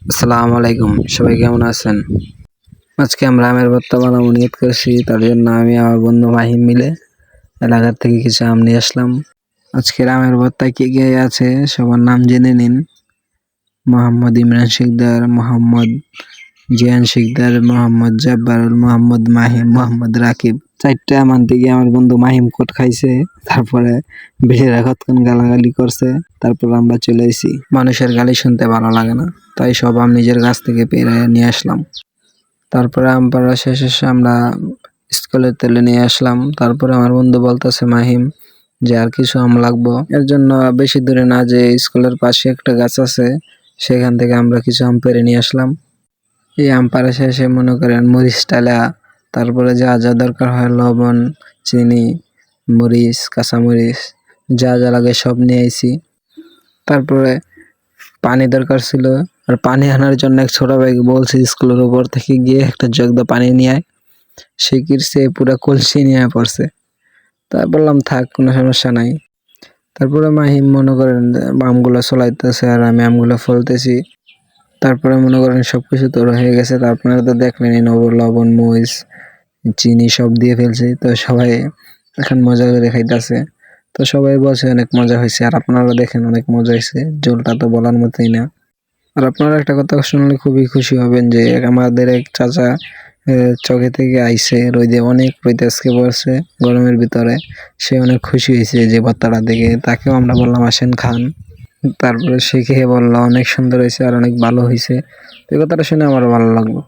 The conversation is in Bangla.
আসসালামু আলাইকুম, সবাই কেমন আছেন? আজকে আমরা আমের ভর্তা বানাবো নিয়ত করেছি। তার জন্য আমি আমার বন্ধু মাহিম মিলে এলাকার থেকে কিছু আম নিয়ে আসলাম। আজকের আমের ভর্তায় কি কি আছে সবার নাম জেনে নিন। মোহাম্মদ ইমরান শিকদার, মোহাম্মদ জিয়ান শিকদার, মোহাম্মদ জব্বারুল, মোহাম্মদ মাহিম, মোহাম্মদ রাকিব। 4টা আম আনতে গিয়ে আমার বন্ধু মাহিম কোট খাইছে, তারপরে বেড়েরা কতক্ষণ গালাগালি করছে। তারপর আমরা চলে এসেছি। মানুষের গালি শুনতে ভালো লাগে না, তাই সব আম নিজের গাছ থেকে পেড়ে নিয়ে আসলাম। তারপরে আম পাড়া শেষে আমরা স্কুলের তেলে নিয়ে আসলাম। তারপরে আমার বন্ধু বলতেছে মাহিম যে আর কিছু আম লাগবো। এর জন্য বেশি দূরে না, যে স্কুলের পাশে একটা গাছ আছে, সেখান থেকে আমরা কিছু আম পেড়ে নিয়ে আসলাম। এই আম পাড়া শেষে মনে করেন মরিচ টালা, তারপরে যা যা দরকার হয় লবণ, চিনি, মরিচ, কাঁচামরিচ, যা যা লাগে সব নিয়ে আইছি। তারপরে পানি দরকার ছিল, আর পানি আনার জন্য এক ছোট ভাইকে বলছি স্কুলের উপর থেকে গিয়ে একটা জগ দিয়ে পানি নিয়ে আয়। সে কিরছে পুরা কলসি নিয়ে পড়ছে। তা বললাম থাক, কোনো সমস্যা নাই। তারপরে মাহিম মনে করেন আমগুলো চলাইতেছে আর আমি আমগুলো ফলতেছি। তারপরে মনে করেন সবকিছু তোর হয়ে গেছে। তো আপনারা তো দেখলেনই, লবণ, মরিচ, চিনি সব দিয়ে ফেলছি। তো সবাই এখন মজা করে খাইতেছে। তো সবাই বলছে অনেক মজা হয়েছে, আর আপনারা দেখেন অনেক মজা হয়েছে। ঝোলটা তো বলার মতোই না। আর আপনারা একটা কথা শুনলে খুবই খুশি হবেন যে আমাদের এক চাচা চকে থেকে আইছে, রোদে অনেক রোদ আজকে পড়ছে গরমের ভিতরে। সে অনেক খুশি হয়েছে যে ভর্তাটা দেখে। তাকেও আমরা বললাম আসেন খান। তারপরে সে খেয়ে বললো অনেক সুন্দর হয়েছে আর অনেক ভালো হয়েছে। এই কথাটা শুনে আমার ভালো লাগলো।